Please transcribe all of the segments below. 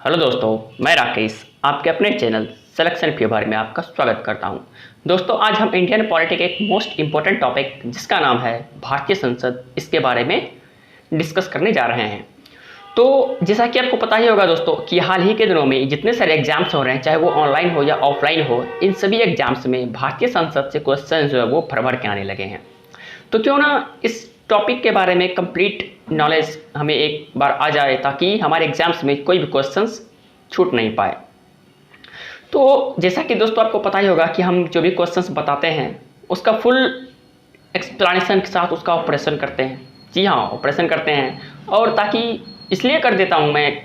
Hello दोस्तों, मैं राकेश आपके अपने चैनल सिलेक्शन फेवर में आपका स्वागत करता हूं। दोस्तों, आज हम इंडियन पॉलिटिक्स के एक मोस्ट इम्पोर्टेंट टॉपिक जिसका नाम है भारतीय संसद, इसके बारे में डिस्कस करने जा रहे हैं। तो जैसा कि आपको पता ही होगा दोस्तों कि हाल ही के दिनों में जितने सारे एग्जाम्स हो रहे हैं, चाहे वो ऑनलाइन हो या ऑफलाइन हो, इन सभी एग्जाम्स में भारतीय संसद से क्वेश्चन जो है वो भर भर के आने लगे हैं। तो क्यों ना इस टॉपिक के बारे में कंप्लीट नॉलेज हमें एक बार आ जाए, ताकि हमारे एग्जाम्स में कोई भी क्वेश्चंस छूट नहीं पाए। तो जैसा कि दोस्तों आपको पता ही होगा कि हम जो भी क्वेश्चंस बताते हैं उसका फुल एक्सप्लेनेशन के साथ उसका ऑपरेशन करते हैं। जी हाँ, ऑपरेशन करते हैं। और ताकि इसलिए कर देता हूँ मैं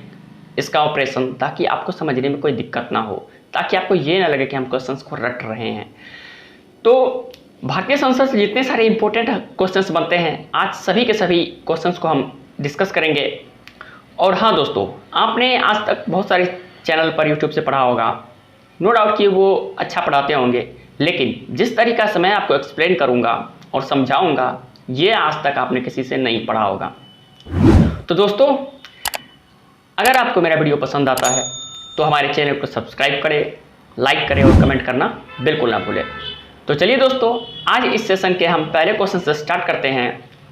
इसका ऑपरेशन, ताकि आपको समझने में कोई दिक्कत ना हो, ताकि आपको ये ना लगे कि हम क्वेश्चंस को रट रहे हैं। तो भारतीय संसद से जितने सारे इंपॉर्टेंट क्वेश्चंस बनते हैं, आज सभी के सभी क्वेश्चंस को हम डिस्कस करेंगे। और हाँ दोस्तों, आपने आज तक बहुत सारे चैनल पर यूट्यूब से पढ़ा होगा, नो डाउट कि वो अच्छा पढ़ाते होंगे, लेकिन जिस तरीका से मैं आपको एक्सप्लेन करूँगा और समझाऊँगा, ये आज तक आपने किसी से नहीं पढ़ा होगा। तो दोस्तों, अगर आपको मेरा वीडियो पसंद आता है तो हमारे चैनल को सब्सक्राइब करें, लाइक करें और कमेंट करना बिल्कुल ना भूलें। तो चलिए दोस्तों, आज इस सेशन के हम पहले क्वेश्चन से स्टार्ट करते हैं।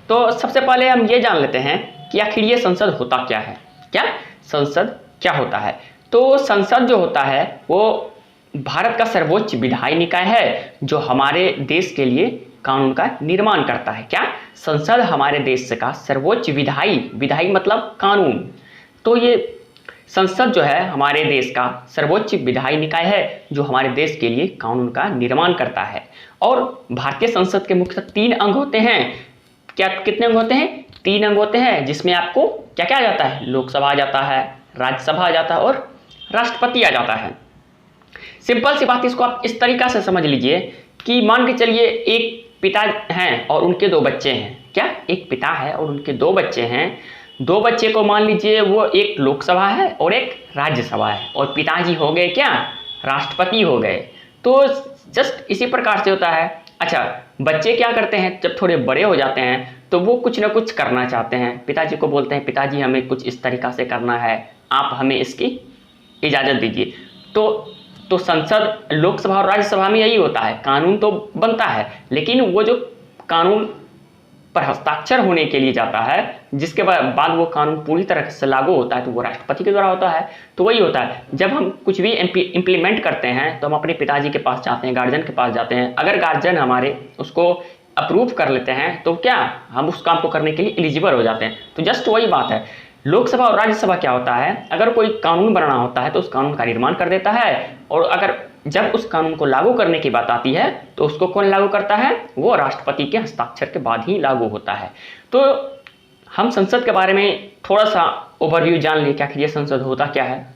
तो सबसे पहले हम ये जान लेते हैं कि आखिर ये संसद होता क्या है। क्या संसद क्या होता है? तो संसद जो होता है वो भारत का सर्वोच्च विधायी निकाय है, जो हमारे देश के लिए कानून का निर्माण करता है। क्या संसद हमारे देश का सर्वोच्च विधायी मतलब कानून। तो ये संसद जो है हमारे देश का सर्वोच्च विधायी निकाय है, जो हमारे देश के लिए कानून का निर्माण करता है। और भारतीय संसद के मुख्यतः 3 अंग होते हैं। क्या कितने अंग होते हैं? 3 अंग होते हैं, जिसमें आपको क्या क्या आ जाता है? लोकसभा आ जाता है, राज्यसभा आ जाता है और राष्ट्रपति आ जाता है। सिंपल सी बात, इसको आप इस तरीका से समझ लीजिए कि मान के चलिए एक पिता हैं और उनके 2 बच्चे हैं। क्या एक पिता है और उनके 2 बच्चे हैं। 2 बच्चे को मान लीजिए वो एक लोकसभा है और एक राज्यसभा है, और पिताजी हो गए क्या? राष्ट्रपति हो गए। तो जस्ट इसी प्रकार से होता है। अच्छा, बच्चे क्या करते हैं, जब थोड़े बड़े हो जाते हैं तो वो कुछ ना कुछ करना चाहते हैं। पिताजी को बोलते हैं, पिताजी हमें कुछ इस तरीका से करना है, आप हमें इसकी इजाज़त दीजिए। तो संसद, लोकसभा और राज्यसभा में यही होता है, कानून तो बनता है, लेकिन वो जो कानून पर हस्ताक्षर होने के लिए जाता है, जिसके बाद वो कानून पूरी तरह से लागू होता है, तो वो राष्ट्रपति के द्वारा होता है। तो वही होता है, जब हम कुछ भी इम्प्लीमेंट करते हैं तो हम अपने पिताजी के पास जाते हैं, गार्जियन के पास जाते हैं। अगर गार्जियन हमारे उसको अप्रूव कर लेते हैं तो क्या हम उस काम को करने के लिए एलिजिबल हो जाते हैं। तो जस्ट वही बात है। लोकसभा और राज्यसभा क्या होता है, अगर कोई कानून बनाना होता है तो उस कानून का निर्माण कर देता है, और अगर जब उस कानून को लागू करने की बात आती है तो उसको कौन लागू करता है? वो राष्ट्रपति के हस्ताक्षर के बाद ही लागू होता है। तो हम संसद के बारे में थोड़ा सा ओवरव्यू जान लिए, क्या ये संसद होता क्या है।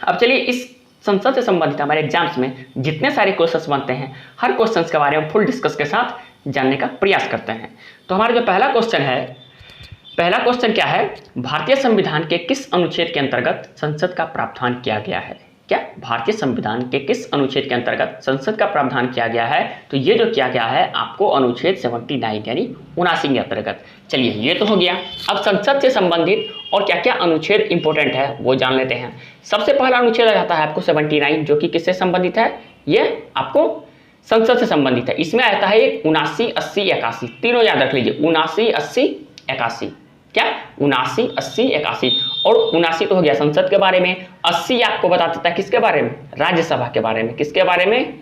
अब चलिए, इस संसद से संबंधित हमारे एग्जाम्स में जितने सारे क्वेश्चंस बनते हैं, हर क्वेश्चन के बारे में फुल डिस्कस के साथ जानने का प्रयास करते हैं। तो हमारा जो पहला क्वेश्चन क्या है, भारतीय संविधान के किस अनुच्छेद के अंतर्गत संसद का प्रावधान किया गया है? क्या भारतीय संविधान के किस अनुच्छेद के अंतर्गत संसद का प्रावधान किया गया है? तो ये जो किया गया है आपको अनुच्छेद 79 यानी 79 के अंतर्गत। चलिए, ये तो हो गया। अब संसद से संबंधित और क्या क्या अनुच्छेद इंपॉर्टेंट है वो जान लेते हैं। सबसे पहला अनुच्छेद आ जाता है आपको 79, जो कि किससे संबंधित है? ये आपको संसद से संबंधित है। इसमें आता है 79, 80, 81, तीनों याद रख लीजिए। 79, 80, 81। क्या 79, 80, 81। और 79 तो हो गया संसद के बारे में। 80 आपको बता देता है किसके बारे में? राज्यसभा के बारे में। किसके बारे में?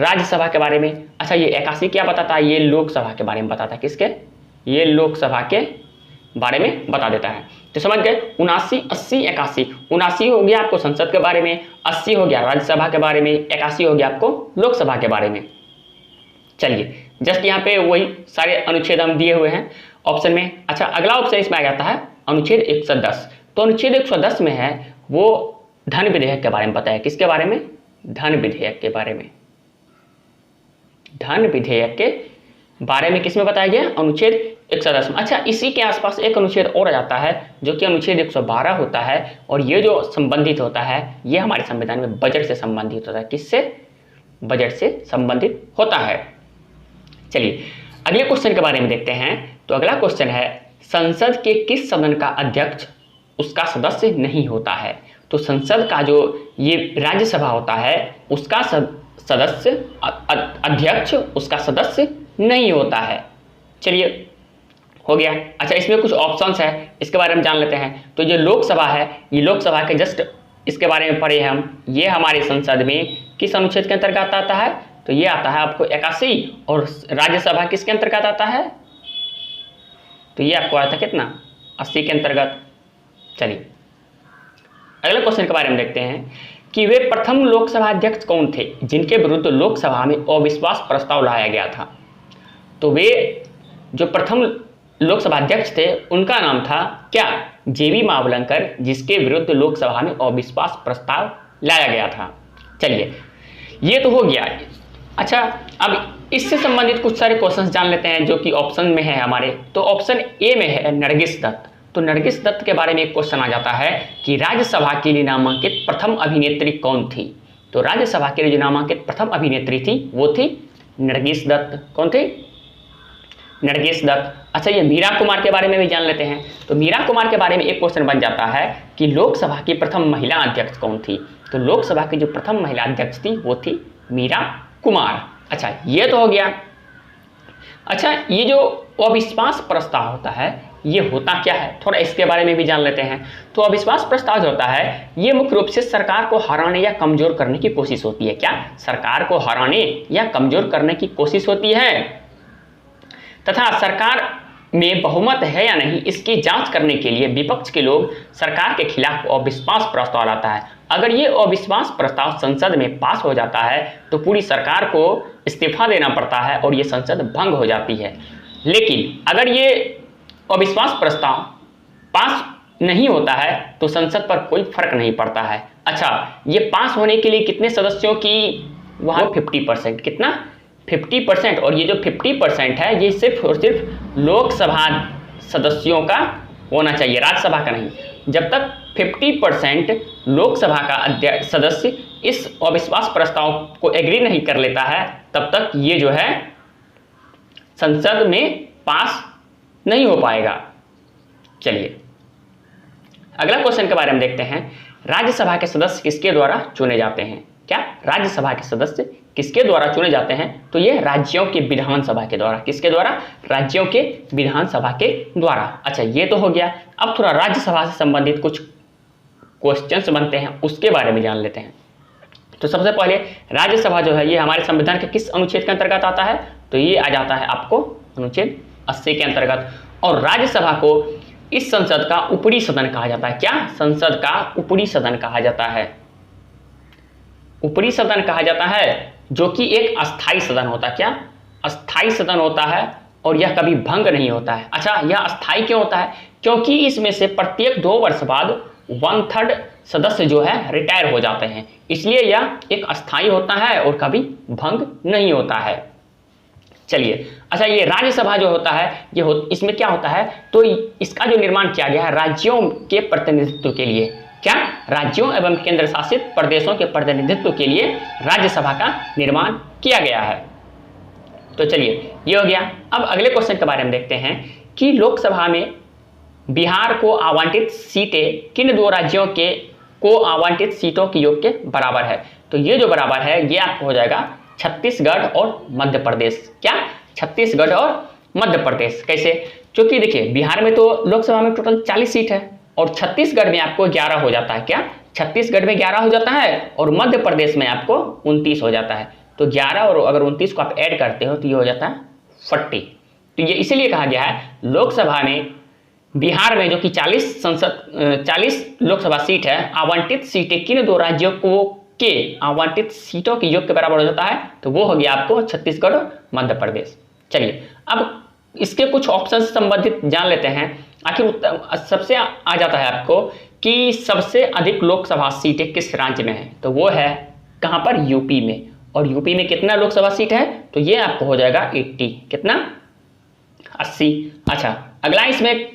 राज्यसभा के बारे में। अच्छा, ये 81 क्या बताता है? ये लोकसभा के बारे में बताता है। किसके? ये लोकसभा के बारे में बता देता है। तो समझ गए, 79, 80, 81। 79 हो गया आपको संसद के बारे में, 80 हो गया राज्यसभा के बारे में, 81 हो गया आपको लोकसभा के बारे में। चलिए, जस्ट यहाँ पे वही सारे अनुच्छेद हम दिए हुए हैं ऑप्शन में। अच्छा, अगला ऑप्शन इसमें आ जाता है अनुच्छेद 110। तो अनुच्छेद 110 में है वो धन विधेयक के बारे में बताया। किसके बारे में? धन विधेयक के बारे में। धन विधेयक के बारे में किसमें बताया गया? अनुच्छेद 110 में। अच्छा, इसी के आसपास एक अनुच्छेद और आ जाता है, जो कि अनुच्छेद 112 होता है, और ये जो संबंधित होता है, ये हमारे संविधान में बजट से संबंधित होता है। किससे? बजट से संबंधित होता है। चलिए, अगले क्वेश्चन के बारे में देखते हैं। तो अगला क्वेश्चन है, संसद के किस सदन का अध्यक्ष उसका सदस्य नहीं होता है? तो संसद का जो ये राज्यसभा होता है उसका सदस्य अध्यक्ष उसका सदस्य नहीं होता है। चलिए हो गया। अच्छा, इसमें कुछ ऑप्शंस है, इसके बारे में जान लेते हैं। तो जो लोकसभा है, ये लोकसभा के जस्ट इसके बारे में पढ़े हम, ये हमारे संसद में किस अनुच्छेद के अंतर्गत आता है? तो ये आता है आपको 81। और राज्यसभा किसके अंतर्गत आता है? तो ये आपको आता है कितना? 80 के अंतर्गत। चलिए अगले क्वेश्चन के बारे में देखते हैं कि वे प्रथम लोकसभा अध्यक्ष कौन थे जिनके विरुद्ध लोकसभा में अविश्वास प्रस्ताव लाया गया था? तो वे जो प्रथम लोकसभा अध्यक्ष थे उनका नाम था क्या? जेबी मावलंकर, जिसके विरुद्ध लोकसभा में अविश्वास प्रस्ताव लाया गया था। चलिए ये तो हो गया। अच्छा, अब इससे संबंधित कुछ सारे क्वेश्चंस जान लेते हैं जो कि ऑप्शन में है हमारे। तो ऑप्शन ए में है नरगिस दत्त। तो नरगिस दत्त के बारे में एक क्वेश्चन आ जाता है कि राज्यसभा के लिए नामांकित प्रथम अभिनेत्री कौन थी? तो राज्यसभा के लिए जो नामांकित प्रथम अभिनेत्री थी वो थी नरगिस दत्त। कौन थी? नरगिस दत्त। अच्छा, ये मीरा कुमार के बारे में भी जान लेते हैं। तो मीरा कुमार के बारे में एक क्वेश्चन बन जाता है कि लोकसभा की प्रथम महिला अध्यक्ष कौन थी? तो लोकसभा की जो प्रथम महिला अध्यक्ष थी वो थी मीरा कुमार। अच्छा, ये तो हो गया। अच्छा, ये जो अविश्वास प्रस्ताव होता है ये होता क्या है, थोड़ा इसके बारे में भी जान लेते हैं। तो अविश्वास प्रस्ताव जो होता है ये मुख्य रूप से सरकार को हराने या कमजोर करने की कोशिश होती है। क्या? सरकार को हराने या कमजोर करने की कोशिश होती है, तथा सरकार में बहुमत है या नहीं इसकी जांच करने के लिए विपक्ष के लोग सरकार के खिलाफ अविश्वास प्रस्ताव लाता है। अगर ये अविश्वास प्रस्ताव संसद में पास हो जाता है तो पूरी सरकार को इस्तीफा देना पड़ता है और ये संसद भंग हो जाती है। लेकिन अगर ये अविश्वास प्रस्ताव पास नहीं होता है तो संसद पर कोई फर्क नहीं पड़ता है। अच्छा, ये पास होने के लिए कितने सदस्यों की वहाँ 50%, कितना? 50%। और ये जो 50% है ये सिर्फ और सिर्फ लोकसभा सदस्यों का होना चाहिए, राज्यसभा का नहीं। जब तक 50% लोकसभा का सदस्य इस अविश्वास प्रस्ताव को एग्री नहीं कर लेता है तब तक ये जो है संसद में पास नहीं हो पाएगा। चलिए अगला क्वेश्चन के बारे में देखते हैं। राज्यसभा के सदस्य किसके द्वारा चुने जाते हैं? क्या? राज्यसभा के सदस्य किसके द्वारा चुने जाते हैं? तो ये राज्यों के विधानसभा के द्वारा। किसके द्वारा? राज्यों के विधानसभा के द्वारा। अच्छा, ये तो हो गया। अब थोड़ा राज्यसभा से संबंधित कुछ क्वेश्चंस बनते हैं, उसके बारे में जान लेते हैं। तो सबसे पहले राज्यसभा जो है ये हमारे संविधान के किस अनुच्छेद के अंतर्गत आता है? तो ये आ जाता है आपको अनुच्छेद 80 के अंतर्गत। और राज्यसभा को इस संसद का ऊपरी सदन कहा जाता है। क्या? संसद का ऊपरी सदन कहा जाता है। ऊपरी सदन कहा जाता है, जो कि एक अस्थाई सदन होता है। क्या? अस्थाई सदन होता है और यह कभी भंग नहीं होता है। अच्छा, यह अस्थाई क्यों होता है? क्योंकि इसमें से प्रत्येक 2 वर्ष बाद 1/3 सदस्य जो है रिटायर हो जाते हैं, इसलिए यह एक अस्थाई होता है और कभी भंग नहीं होता है। चलिए, अच्छा, ये राज्यसभा जो होता है ये इसमें क्या होता है? तो इसका जो निर्माण किया गया है राज्यों के प्रतिनिधित्व के लिए। क्या? राज्यों एवं केंद्र शासित प्रदेशों के प्रतिनिधित्व के लिए राज्यसभा का निर्माण किया गया है। तो चलिए ये हो गया। अब अगले क्वेश्चन के बारे में देखते हैं कि लोकसभा में बिहार को आवंटित सीटें किन 2 राज्यों के को आवंटित सीटों के योग के बराबर है? तो ये जो बराबर है ये आपको हो जाएगा छत्तीसगढ़ और मध्य प्रदेश। क्या? छत्तीसगढ़ और मध्य प्रदेश। कैसे? क्योंकि देखिए बिहार में तो लोकसभा में टोटल 40 सीट है और छत्तीसगढ़ में आपको 11 हो जाता है। क्या? छत्तीसगढ़ में 11 हो जाता है और मध्य प्रदेश में आपको 29 हो जाता है। तो 11 और अगर 29 को आप ऐड करते हो तो ये हो जाता है 40। तो ये इसीलिए कहा गया है लोकसभा में बिहार में जो कि 40 लोकसभा सीट है, आवंटित सीटें किन 2 राज्यों को के आवंटित सीटों के योग के बराबर हो जाता है? तो वो हो गया आपको छत्तीसगढ़ और मध्य प्रदेश। चलिए अब इसके कुछ ऑप्शन से संबंधित जान लेते हैं। आखिर सबसे आ जाता है आपको कि सबसे अधिक लोकसभा सीटें किस राज्य में है? तो वो है कहां पर? यूपी में। और यूपी में कितना लोकसभा सीट है? तो ये आपको हो जाएगा 80। कितना? 80। अच्छा, अगला इसमें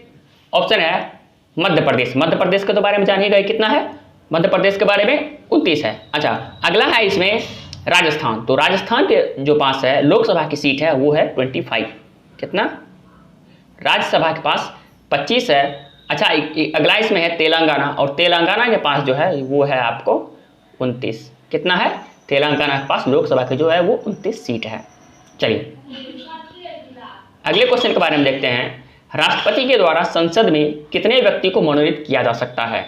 ऑप्शन है मध्य प्रदेश। मध्य प्रदेश के तो बारे में जानिएगा कितना है? मध्य प्रदेश के बारे में 29 है। अच्छा, अगला है इसमें राजस्थान। तो राजस्थान के जो पास है लोकसभा की सीट है वो है 25। कितना? राज्यसभा के पास 25 है। अच्छा अगला इसमें है तेलंगाना, और तेलंगाना के पास जो है वो है आपको 29। कितना है? तेलंगाना के पास लोकसभा की जो है वो 29 सीट है। चलिए अगले क्वेश्चन के बारे में देखते हैं। राष्ट्रपति के द्वारा संसद में कितने व्यक्ति को मनोनीत किया जा सकता है?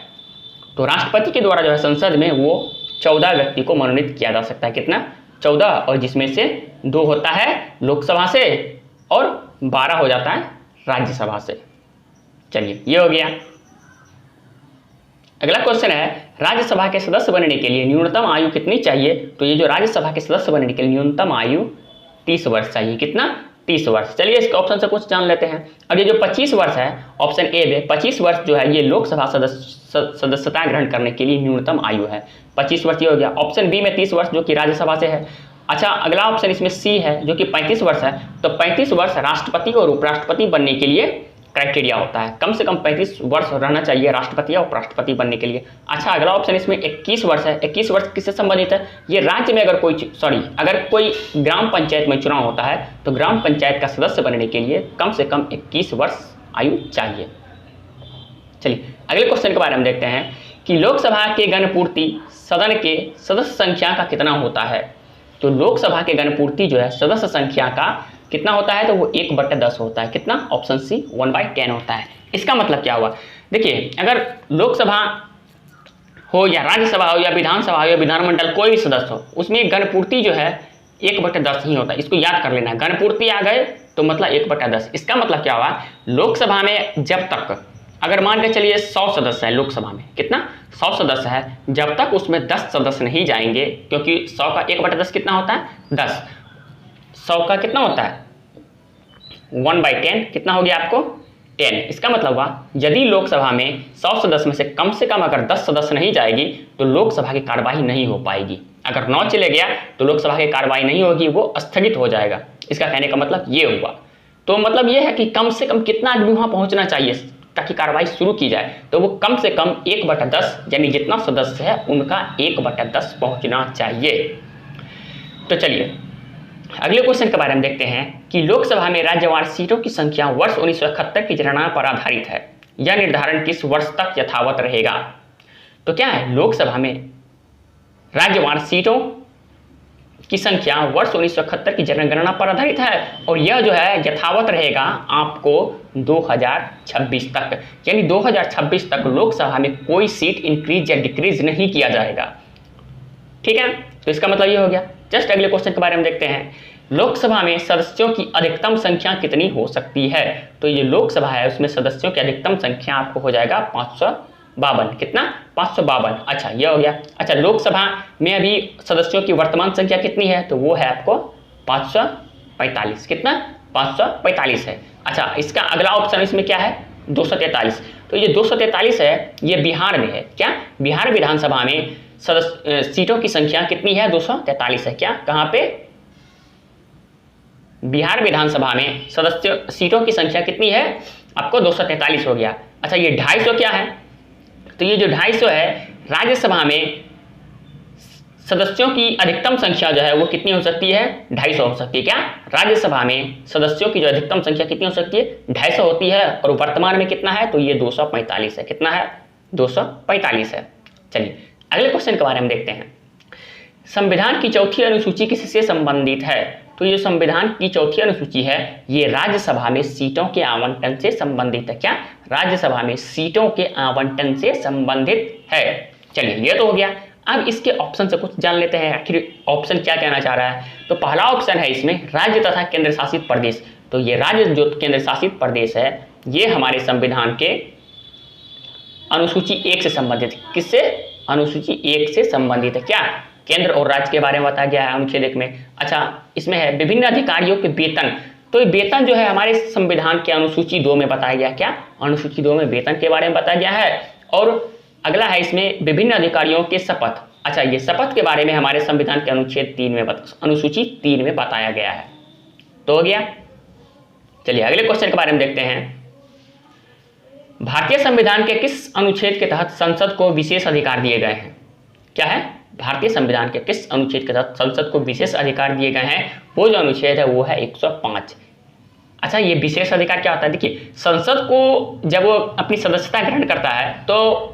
तो राष्ट्रपति के द्वारा जो है संसद में वो 14 व्यक्ति को मनोनीत किया जा सकता है। कितना? 14, और जिसमें से 2 होता है लोकसभा से और 12 हो जाता है राज्यसभा से। चलिए ये हो गया। अगला क्वेश्चन है, राज्यसभा के सदस्य बनने के लिए न्यूनतम आयु कितनी चाहिए? तो ये जो राज्यसभा के सदस्य बनने के लिए न्यूनतम आयु 30 वर्ष चाहिए। कितना? 30 वर्ष। चलिए इसके ऑप्शन से कुछ जान लेते हैं। अब ये जो 25 वर्ष है, ऑप्शन ए में 25 वर्ष जो है ये लोकसभा सदस्यता ग्रहण करने के लिए न्यूनतम आयु है। 25 वर्ष ये हो गया। ऑप्शन बी में 30 वर्ष जो कि राज्यसभा से है। अच्छा अगला ऑप्शन इसमें सी है जो कि 35 वर्ष है। तो 35 वर्ष राष्ट्रपति और उपराष्ट्रपति बनने के लिए क्राइटेरिया होता है, कम से कम 35 वर्ष रहना चाहिए राष्ट्रपति या उपराष्ट्रपति बनने के लिए। अच्छा अगला ऑप्शन इसमें 21 वर्ष है। 21 वर्ष किससे संबंधित है? ये राज्य में अगर कोई ग्राम पंचायत में चुनाव होता है तो ग्राम पंचायत का सदस्य बनने के लिए कम से कम 21 वर्ष आयु चाहिए। चलिए अगले क्वेश्चन के बारे में देखते हैं कि लोकसभा के गणपूर्ति सदन के सदस्य संख्या का कितना होता है? तो लोकसभा के गणपूर्ति जो है सदस्य संख्या का कितना होता है? तो वो 1/10 होता है। कितना? ऑप्शन सी 1/10 होता है। इसका मतलब क्या हुआ? देखिए अगर लोकसभा हो या राज्यसभा हो या विधानसभा हो या विधानमंडल कोई भी सदस्य हो, उसमें गणपूर्ति जो है 1/10 ही होता है। इसको याद कर लेना है। गणपूर्ति आ गए तो मतलब 1/10। इसका मतलब क्या हुआ? लोकसभा में जब तक अगर मान के चलिए 100 सदस्य है लोकसभा में, कितना? 100 सदस्य है, जब तक उसमें 10 सदस्य नहीं जाएंगे, क्योंकि 100 का 1/10 कितना होता है? 10। 100 का कितना होता है? 1/10 कितना हो गया आपको? 10। इसका मतलब हुआ यदि लोकसभा में 100 सदस्य में से कम अगर 10 सदस्य नहीं जाएगी तो लोकसभा की कार्यवाही नहीं हो पाएगी। अगर 9 चले गया तो लोकसभा की कार्यवाही नहीं होगी, वो स्थगित हो जाएगा। इसका कहने का मतलब ये हुआ। तो मतलब ये है कि कम से कम कितना आदमी वहां पहुंचना चाहिए ताकि कार्रवाई शुरू की जाए? तो वो कम से कम 1/10 यानी जितना सदस्य है उनका 1/10 पहुंचना चाहिए। तो चलिए अगले क्वेश्चन के बारे में देखते हैं कि लोकसभा में राज्यवार सीटों की संख्या वर्ष 1971 की जनगणना पर आधारित है। यह निर्धारण किस वर्ष तक यथावत रहेगा? तो क्या है? लोकसभा में राज्यवार सीटों की संख्या वर्ष 1971 की जनगणना पर आधारित है और यह जो है यथावत रहेगा आपको 2026 तक, यानी 2026 तक लोकसभा में कोई सीट इंक्रीज या डिक्रीज नहीं किया जाएगा। ठीक है, तो इसका मतलब ये हो गया। जस्ट अगले क्वेश्चन के बारे में देखते हैं। लोकसभा में सदस्यों की अधिकतम संख्या कितनी हो सकती है? तो ये लोकसभा है उसमें सदस्यों की अधिकतम संख्या आपको हो जाएगा 552। कितना? 552। अच्छा ये हो गया। अच्छा लोकसभा में अभी सदस्यों की वर्तमान संख्या कितनी है? तो वो है आपको 545। कितना? 545 है। अच्छा इसका अगला ऑप्शन इसमें क्या है? 243। तो ये 243 है, ये बिहार में है। क्या? बिहार विधानसभा में सीटों की संख्या कितनी है? 243 है। क्या? कहां पे? बिहार विधानसभा में सदस्य सीटों की संख्या कितनी है? आपको 243 हो गया। अच्छा ये 250 क्या है? तो ये जो 250 है राज्यसभा में सदस्यों की अधिकतम संख्या जो है वो कितनी हो सकती है? 250 हो सकती है। क्या? राज्यसभा में सदस्यों की जो अधिकतम संख्या कितनी हो सकती है? 250 होती है। और वर्तमान में कितना है? तो ये 245 है। कितना है? 245 है। चलिए अगले क्वेश्चन के बारे में देखते हैं। संविधान की चौथी अनुसूची किससे संबंधित है? तो ये संविधान की चौथी अनुसूची है ये राज्यसभा में सीटों के आवंटन से संबंधित है। क्या? राज्यसभा में सीटों के आवंटन से संबंधित है। चलिए ये तो हो गया। अब इसके ऑप्शन से कुछ जान लेते हैं आखिर ऑप्शन क्या कहना चाह रहा है। तो पहला ऑप्शन है इसमें राज्य तथा केंद्र शासित प्रदेश। तो ये राज्य जो केंद्र शासित प्रदेश है ये हमारे संविधान के अनुसूची 1 से संबंधित। किससे? अनुसूची 1 से संबंधित है। क्या? केंद्र और राज्य के बारे में बताया गया है अनुच्छेद 1 में। अच्छा इसमें है विभिन्न अधिकारियों के वेतन। तो ये वेतन जो है हमारे संविधान के अनुसूची 2 में बताया गया। क्या? अनुसूची 2 में वेतन के बारे में बताया गया है। और अगला है इसमें विभिन्न अधिकारियों के शपथ। अच्छा ये शपथ के बारे में हमारे संविधान के अनुच्छेद 3 में अनुसूची 3 में बताया गया है। तो हो गया। चलिए अगले क्वेश्चन के बारे में देखते हैं। भारतीय संविधान के किस अनुच्छेद के तहत संसद को विशेष अधिकार दिए गए हैं? क्या है? भारतीय संविधान के किस अनुच्छेद के तहत संसद को विशेष अधिकार दिए गए हैं? वो जो अनुच्छेद है वो है 105। अच्छा, ये विशेष अधिकार क्या होता है? देखिए, संसद को जब वो अपनी सदस्यता ग्रहण करता है तो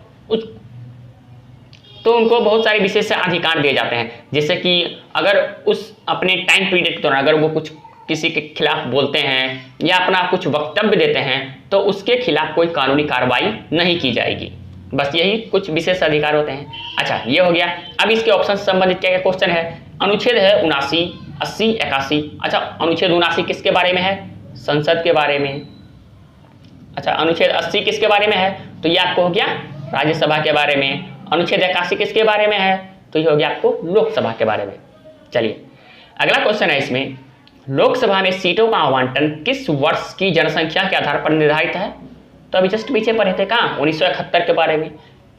उनको बहुत सारे विशेष अधिकार दिए जाते हैं। जैसे कि अगर उस अपने टाइम पीरियड के दौरान अगर वो कुछ किसी के खिलाफ बोलते हैं या अपना कुछ वक्तव्य देते हैं तो उसके खिलाफ कोई कानूनी कार्रवाई नहीं की जाएगी। बस यही कुछ विशेष अधिकार होते हैं। अच्छा, ये हो गया। अब इसके ऑप्शन से संबंधित क्या क्या क्वेश्चन है? अनुच्छेद है 79, 80, 81। अच्छा, अनुच्छेद 79 किसके बारे में है? संसद के बारे में। अच्छा, अनुच्छेद 80 किसके बारे में है? तो ये आपको हो गया राज्यसभा के बारे में। अनुच्छेद 81 किसके बारे में है? तो ये हो गया आपको लोकसभा के बारे में। चलिए, अगला क्वेश्चन है इसमें, लोकसभा में सीटों का आवंटन किस वर्ष की जनसंख्या के आधार पर निर्धारित है? तो अभी जस्ट पीछे पढ़े थे कहाँ, 1971 के बारे में।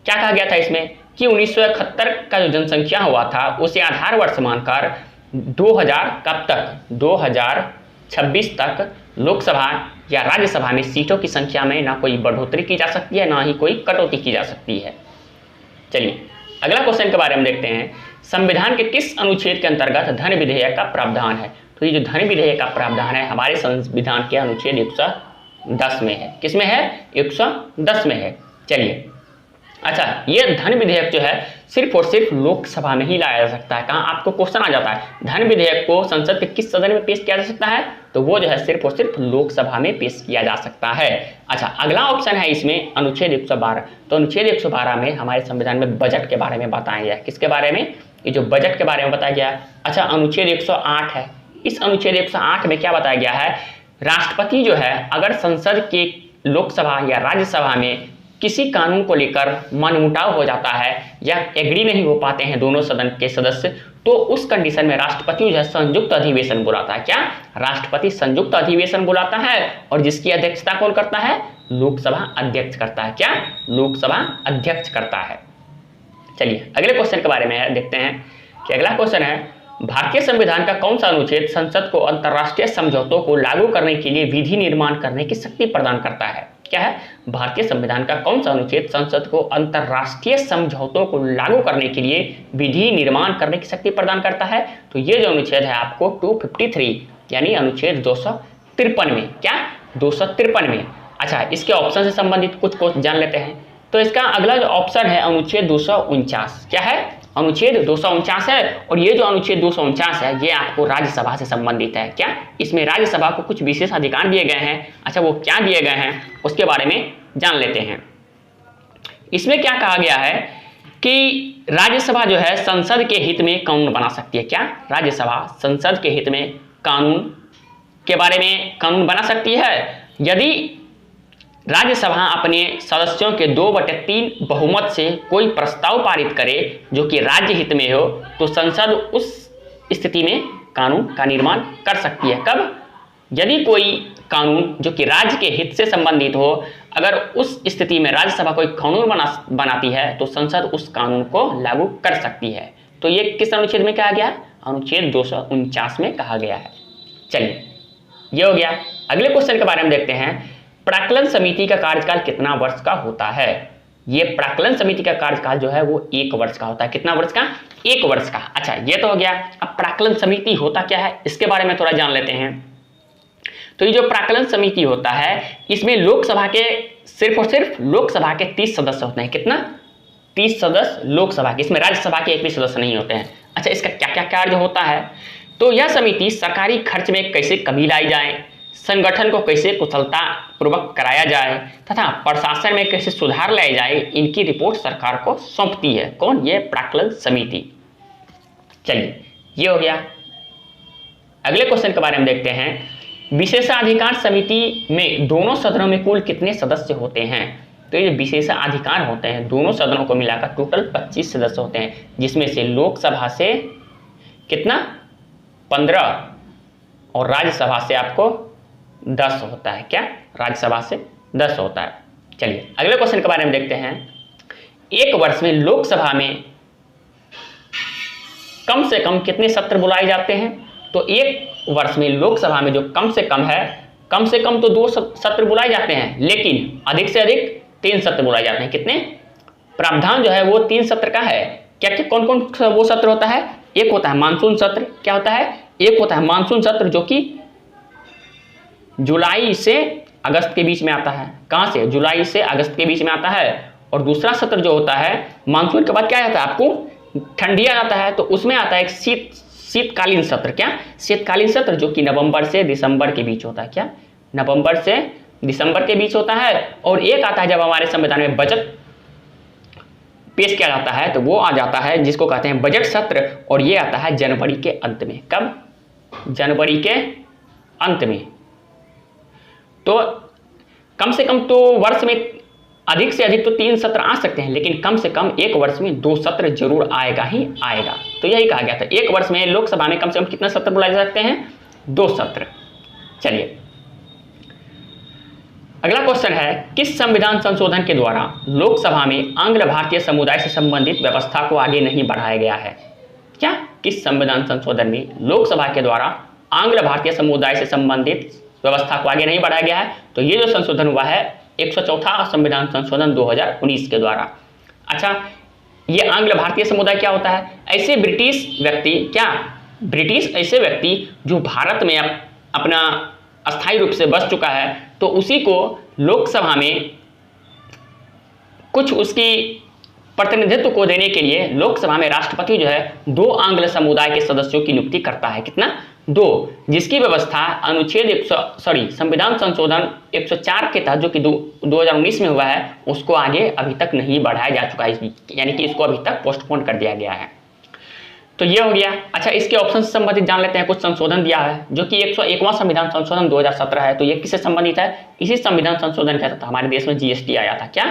क्या कहा गया था इसमें कि 1971 का जो जनसंख्या हुआ था उसे आधार वर्ष मानकर 2000 कब तक, 2026 तक लोकसभा या राज्यसभा में सीटों की संख्या में ना कोई बढ़ोतरी की जा सकती है ना ही कोई कटौती की जा सकती है। चलिए, अगला क्वेश्चन के बारे में देखते हैं, संविधान के किस अनुच्छेद के अंतर्गत धन विधेयक का प्रावधान है? तो ये जो धन विधेयक का प्रावधान है हमारे संविधान के अनुच्छेद 110 में है। किसमें है? 110 में है। चलिए, अच्छा, ये धन विधेयक जो है सिर्फ और सिर्फ लोकसभा में ही लाया जा सकता है। कहाँ आपको क्वेश्चन आ जाता है, धन विधेयक को संसद के किस सदन में पेश किया जा सकता है? तो वो जो है सिर्फ और सिर्फ लोकसभा में पेश किया जा सकता है। अच्छा, अगला ऑप्शन है इसमें अनुच्छेद 112। तो अनुच्छेद 112 में हमारे संविधान में बजट के बारे में बताया गया है। किसके बारे में? ये जो बजट के बारे में बताया गया है। अच्छा, अनुच्छेद 108 है। इस अनुच्छेद 108 में क्या बताया गया है? राष्ट्रपति जो है अगर संसद के लोकसभा या राज्यसभा में किसी कानून को लेकर मनमुटाव हो जाता है या एग्री नहीं हो पाते हैं दोनों सदन के सदस्य, तो उस कंडीशन में राष्ट्रपति जो है संयुक्त अधिवेशन बुलाता है। क्या? राष्ट्रपति संयुक्त अधिवेशन बुलाता है और जिसकी अध्यक्षता कौन करता है? लोकसभा अध्यक्ष करता है। क्या? लोकसभा अध्यक्ष करता है। चलिए, अगले क्वेश्चन के बारे में देखते हैं कि अगला क्वेश्चन है, भारतीय संविधान का कौन सा अनुच्छेद संसद को अंतर्राष्ट्रीय समझौतों को लागू करने के लिए विधि निर्माण करने की शक्ति प्रदान करता है? क्या है? भारतीय संविधान का कौन सा अनुच्छेद संसद को अंतर्राष्ट्रीय समझौतों को लागू करने के लिए विधि निर्माण करने की शक्ति प्रदान करता है? तो ये जो अनुच्छेद है आपको 253 यानी अनुच्छेद 253 में। क्या? 253 में। अच्छा, इसके ऑप्शन से संबंधित कुछ क्वेश्चन जान लेते हैं। तो इसका अगला जो ऑप्शन है अनुच्छेद 249। क्या है? अनुच्छेद 249 है। और ये जो अनुच्छेद 249 है ये आपको राज्यसभा से संबंधित है। क्या? इसमें राज्यसभा को कुछ विशेष अधिकार दिए गए हैं। अच्छा, वो क्या दिए गए हैं उसके बारे में जान लेते हैं। इसमें क्या कहा गया है कि राज्यसभा जो है संसद के हित में कानून बना सकती है। क्या? राज्यसभा संसद के हित में कानून के बारे में कानून बना सकती है। यदि राज्यसभा अपने सदस्यों के 2/3 बहुमत से कोई प्रस्ताव पारित करे जो कि राज्य हित में हो तो संसद उस स्थिति में कानून का निर्माण कर सकती है। कब? यदि कोई कानून जो कि राज्य के हित से संबंधित हो, अगर उस स्थिति में राज्यसभा कोई कानून बनाती है तो संसद उस कानून को लागू कर सकती है। तो ये किस अनुच्छेद में कहा गया? अनुच्छेद 249 में कहा गया है। चलिए, ये हो गया। अगले क्वेश्चन के बारे में देखते हैं, प्राक्कलन समिति का कार्यकाल कितना वर्ष का होता है? ये प्राक्कलन समिति का कार्यकाल जो है वो 1 वर्ष का होता है। कितना वर्ष का? 1 वर्ष का। अच्छा, ये तो हो गया। अब प्राक्कलन समिति होता क्या है इसके बारे में थोड़ा जान लेते हैं। तो ये जो प्राक्कलन समिति होता है इसमें लोकसभा के सिर्फ और सिर्फ लोकसभा के 30 सदस्य होते हैं। कितना? 30 सदस्य लोकसभा के। इसमें राज्यसभा के एक भी सदस्य नहीं होते हैं। अच्छा, इसका क्या क्या कार्य होता है? तो यह समिति सरकारी खर्च में कैसे कमी लाई जाए, संगठन को कैसे कुशलता पूर्वक कराया जाए तथा प्रशासन में कैसे सुधार लाया जाए, इनकी रिपोर्ट सरकार को सौंपती है। कौन? ये प्राक्कलन समिति। चलिए, ये हो गया। अगले क्वेश्चन के बारे में देखते हैं, विशेषाधिकार समिति में दोनों सदनों में कुल कितने सदस्य होते हैं? तो ये विशेषाधिकार होते हैं दोनों सदनों को मिलाकर टोटल 25 सदस्य होते हैं, जिसमें से लोकसभा से कितना? 15 और राज्यसभा से आपको 10 होता है। क्या? राज्यसभा से 10 होता है। चलिए, अगले क्वेश्चन के बारे में देखते हैं, एक वर्ष में लोकसभा में कम से कम कितने सत्र बुलाए जाते हैं? तो एक वर्ष में लोकसभा में जो कम से कम तो 2 सत्र बुलाए जाते हैं, लेकिन अधिक से अधिक 3 सत्र बुलाए जाते हैं। कितने? प्रावधान जो है वो 3 सत्र का है। क्या क्या कौन कौन वो सत्र होता है? एक होता है मानसून सत्र। क्या होता है? एक होता है मानसून सत्र जो कि जुलाई से अगस्त के बीच में आता है। कहाँ से? जुलाई से अगस्त के बीच में आता है। और दूसरा सत्र जो होता है मानसून के बाद क्या आता है आपको? ठंडी आ जाता है, तो उसमें आता है एक शीतकालीन सत्र। क्या? शीतकालीन सत्र, जो कि नवंबर से दिसंबर के बीच होता है। क्या? नवंबर से दिसंबर के बीच होता है। और एक आता है जब हमारे संविधान में बजट पेश किया जाता है, तो वो आ जाता है जिसको कहते हैं बजट सत्र, और ये आता है जनवरी के अंत में। कब? जनवरी के अंत में। तो कम से कम तो वर्ष में अधिक से अधिक तो 3 सत्र आ सकते हैं, लेकिन कम से कम एक वर्ष में 2 सत्र जरूर आएगा ही आएगा। तो यही कहा गया था, एक वर्ष में लोकसभा में कम से कम कितने सत्र बुलाए जा सकते हैं? 2 सत्र। चलिए अगला क्वेश्चन है, किस संविधान संशोधन के द्वारा लोकसभा में आंग्ल भारतीय समुदाय से संबंधित व्यवस्था को आगे नहीं बढ़ाया गया है? क्या? किस संविधान संशोधन में लोकसभा के द्वारा आंग्ल भारतीय समुदाय से संबंधित व्यवस्था को आगे नहीं बढ़ाया गया है? तो ये जो संशोधन हुआ है 104वां संविधान संशोधन 2019 के द्वारा। अच्छा, ये आंग्ल भारतीय समुदाय क्या होता है? ऐसे ब्रिटिश व्यक्ति, क्या ब्रिटिश ऐसे व्यक्ति जो भारत में अपना अस्थायी रूप से बस चुका है, तो उसी को लोकसभा में कुछ उसकी प्रतिनिधित्व को देने के लिए लोकसभा में राष्ट्रपति जो है 2 आंग्ल समुदाय के सदस्यों की नियुक्ति करता है। कितना? 2, जिसकी व्यवस्था अनुच्छेद संविधान संशोधन 104 के तहत जो कि 2019 में हुआ है, उसको आगे अभी तक नहीं बढ़ाया जा चुका है, यानी कि इसको अभी तक पोस्टपोन कर दिया गया है। तो ये हो गया। अच्छा, इसके ऑप्शन से संबंधित जान लेते हैं। कुछ संशोधन दिया है जो कि 101वां संविधान संशोधन 2017 है। तो ये किससे संबंधित है? इसी संविधान संशोधन के तहत हमारे देश में जीएसटी आया था। क्या?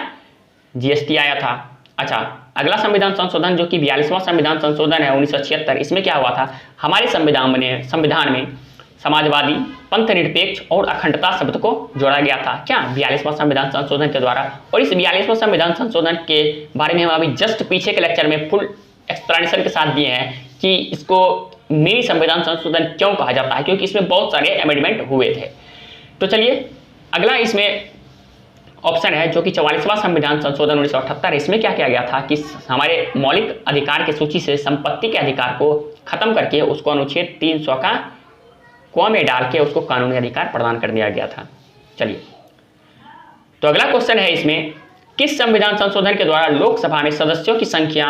जीएसटी आया था। अच्छा, अगला संविधान संशोधन जो कि 42वां संविधान संशोधन है 1976, इसमें क्या हुआ था? हमारे संविधान में समाजवादी, पंथ निरपेक्ष और अखंडता शब्द को जोड़ा गया था। क्या? 42वां संविधान संशोधन के द्वारा। और इस 42वां संविधान संशोधन के बारे में हम अभी जस्ट पीछे के लेक्चर में फुल एक्सप्लेनेशन के साथ दिए हैं कि इसको मिनी संविधान संशोधन क्यों कहा जाता है, क्योंकि इसमें बहुत सारे अमेंडमेंट हुए थे। तो चलिए अगला इसमें ऑप्शन है जो कि 44वां संविधान संशोधन 1978। इसमें क्या किया गया था कि हमारे मौलिक अधिकार की सूची से संपत्ति के अधिकार को खत्म करके उसको अनुच्छेद 300 का क में डाल के उसको कानूनी अधिकार प्रदान कर दिया गया था। चलिए तो अगला क्वेश्चन है इसमें, किस संविधान संशोधन के द्वारा लोकसभा में सदस्यों की संख्या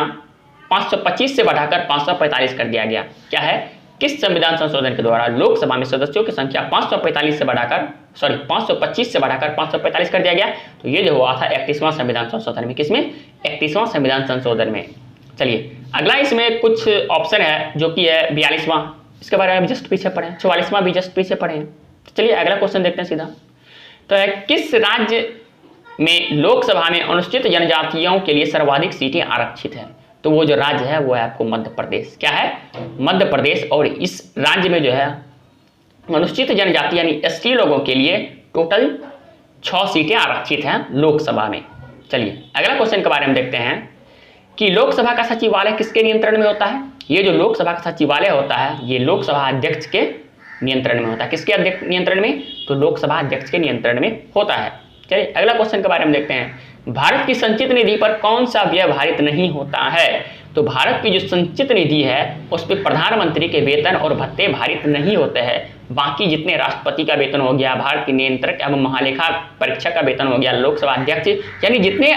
525 से बढ़ाकर 545 कर दिया गया? क्या है? किस संविधान संशोधन के द्वारा लोकसभा में सदस्यों की संख्या 525 से बढ़ाकर 545 कर दिया गया? तो ये जो हुआ था 31वां संविधान संशोधन में। किसमें? 31वां संविधान संशोधन में। चलिए अगला इसमें कुछ ऑप्शन है जो कि है 42वां, इसके बारे में जस्ट पीछे पढ़े, 44वां भी जस्ट पीछे पढ़े। तो चलिए अगला क्वेश्चन देखते हैं सीधा। तो है, किस राज्य में लोकसभा में अनुसूचित जनजातियों के लिए सर्वाधिक सीटें आरक्षित है? तो वो जो राज्य है वो है आपको मध्य प्रदेश। क्या है? मध्य प्रदेश। और इस राज्य में जो है अनुसूचित जनजाति यानी एसटी लोगों के लिए टोटल 6 सीटें आरक्षित हैं लोकसभा में। चलिए अगला क्वेश्चन के बारे में देखते हैं कि लोकसभा का सचिवालय किसके नियंत्रण में होता है? ये जो लोकसभा का सचिवालय होता है ये लोकसभा अध्यक्ष के नियंत्रण में होता है। किसके नियंत्रण में? तो लोकसभा अध्यक्ष के नियंत्रण में होता है। चलिए अगला क्वेश्चन के बारे में देखते हैं, भारत की संचित निधि पर कौन सा व्यय भारित नहीं होता है? तो भारत की जो संचित निधि है उस पर प्रधानमंत्री के वेतन और भत्ते भारित नहीं होते हैं। बाकी जितने राष्ट्रपति का वेतन हो गया, भारत के नियंत्रक एवं महालेखा परीक्षक का वेतन हो गया, लोकसभा अध्यक्ष, यानी जितने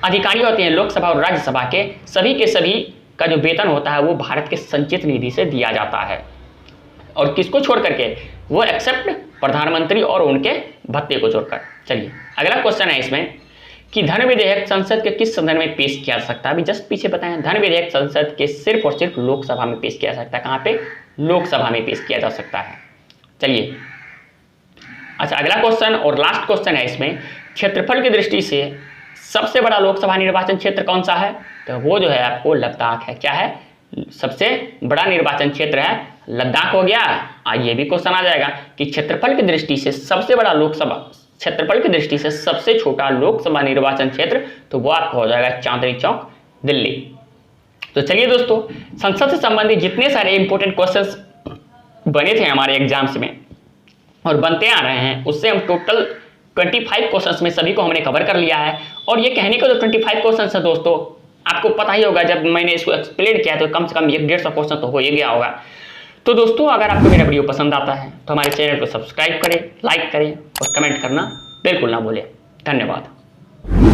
अधिकारी होते हैं लोकसभा और राज्यसभा के, सभी के सभी का जो वेतन होता है वो भारत के संचित निधि से दिया जाता है। और किसको छोड़ करके? वो एक्सेप्ट प्रधानमंत्री और उनके भत्ते को छोड़कर। चलिए अगला क्वेश्चन है इसमें कि धन विधेयक संसद के किस सदन में पेश किया जा सकता है? अभी जस्ट पीछे बताएं, धन विधेयक संसद के सिर्फ और सिर्फ लोकसभा में पेश किया जा सकता है। कहाँ पे? लोकसभा में पेश किया जा सकता है। चलिए अच्छा अगला क्वेश्चन और लास्ट क्वेश्चन है इसमें, क्षेत्रफल की दृष्टि से सबसे बड़ा लोकसभा निर्वाचन क्षेत्र कौन सा है? तो वो जो है आपको लद्दाख है। क्या है? सबसे बड़ा निर्वाचन क्षेत्र है लद्दाख हो गया। ये भी क्वेश्चन आ जाएगा कि क्षेत्रफल की दृष्टि से सबसे बड़ा लोकसभा, क्षेत्रफल की दृष्टि से सबसे छोटा लोकसभा निर्वाचन क्षेत्र, तो वो आपका हो जाएगा चांदनी चौक दिल्ली। तो चलिए दोस्तों, संसद से संबंधित जितने सारे इंपॉर्टेंट क्वेश्चंस बने थे हमारे एग्जाम्स में और बनते आ रहे हैं, उससे हम टोटल 25 क्वेश्चंस में सभी को हमने कवर कर लिया है। और ये कहने का जो 25 क्वेश्चंस है दोस्तों, आपको पता ही होगा जब मैंने इसको एक्सप्लेन किया तो कम से कम 150 क्वेश्चन तो हो ही गया होगा। तो दोस्तों, अगर आपको मेरा वीडियो पसंद आता है तो हमारे चैनल को सब्सक्राइब करें, लाइक करें और कमेंट करना बिल्कुल ना भूलें। धन्यवाद।